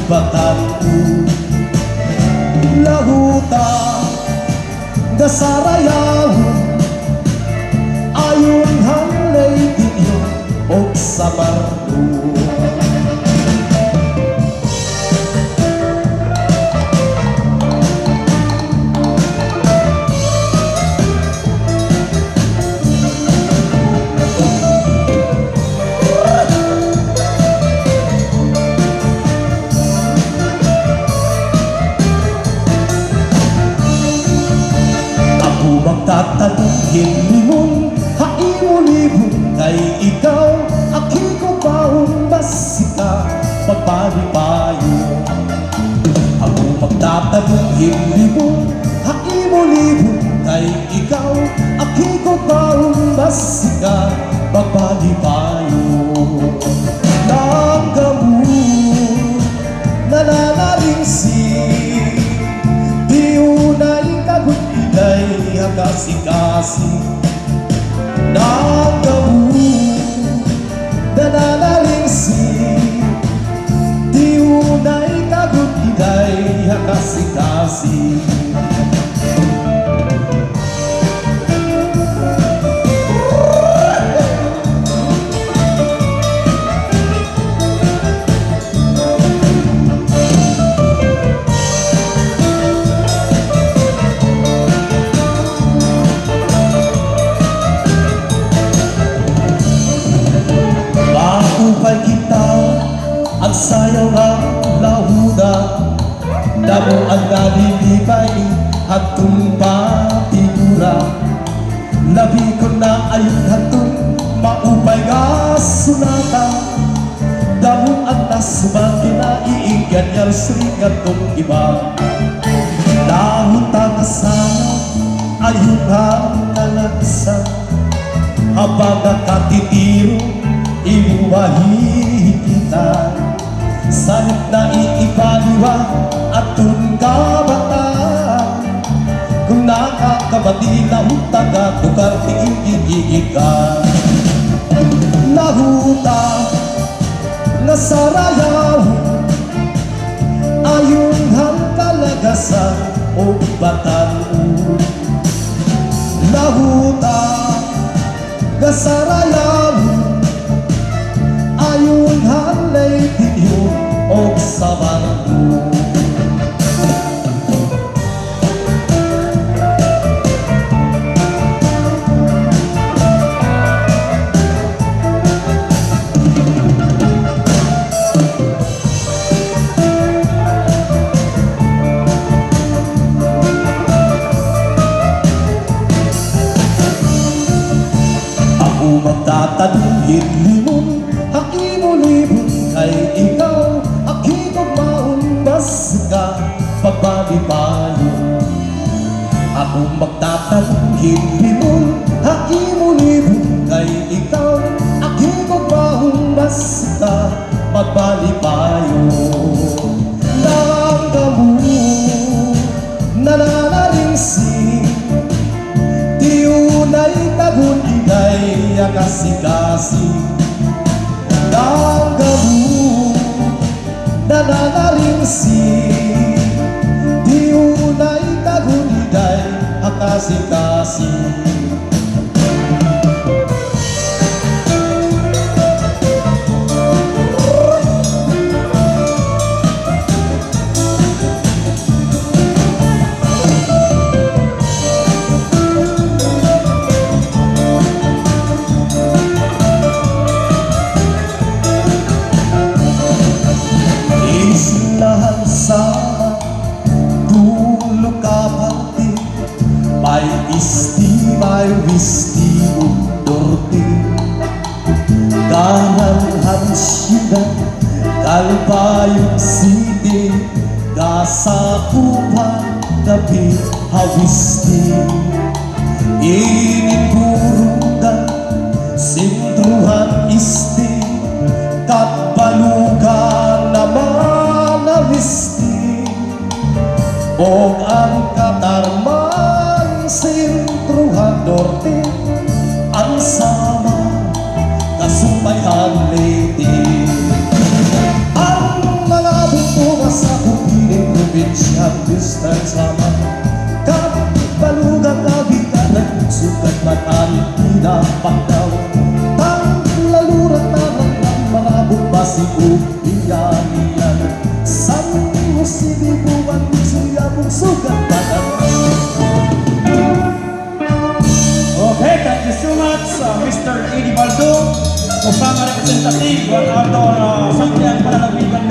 batan lahuta dasarayaw ayon hanay diyo og sa bardo. Magtatanungin limon, haimulibon kay ikaw, aki ko baong basika, pagpalipayo. Ako magtatanungin limon, haimulibon kay ikaw, aki ko baong basika, pagpalipayo. Nanggamu, nananaringsi, di unay kagut kasi nagamu nananaringsi di unay kagut-iday kasi ang sayaw ng lahuda, damo ang nalilipay at tumpatigura. Labi ko na ayun hatong maupay nga sunata, damo ang nasumaki na iinggan yang sringat tong iba. Lahuta ka sana ayun ang nalagsa, habang nakatitiro ibuwahi kita. Sanit na iibaliwa at tungkabata, kung nakakabatila utaga tukar tiigigigig ka. Lahuta nasarayaw ayon hang kalagasan o batan. Lahuta nasarayaw ayon hanay diyo og sa bardo. Ako magtatanungin limon, haimulibon kay ikaw, aki ko maong basika, pagpalipayo. Ako magtatanungin limon, haimulibon kay ikaw, aki ko maong basika, pagpalipayo. Nanggamu nananaringsi, di unay kagun-iday kasi nanggamu nananaringsi, di unay kagun-iday kasi lahat sama dulo ka pati, may isti may wisti undorti, karangan siyudad Calbayog City, kasakupan gabi hawisti, iniburugan sintruhan isti, katbalugan naman na wisti, o ang katarman sintruhan norte, ang sama kasumpayan lady. Ang mga buntungan siya Mr. Sama. Kapalugang kabiganan, sugat matali, pinapakdaw. Panglalurat naman ng mga bukbasi umiyan-iyan. San Jose Bibuan, suyabong sugat banan. Okay, thank you so much, Mr. Eddie Baldo. Kasama representative, one out of Santiago Panalawigan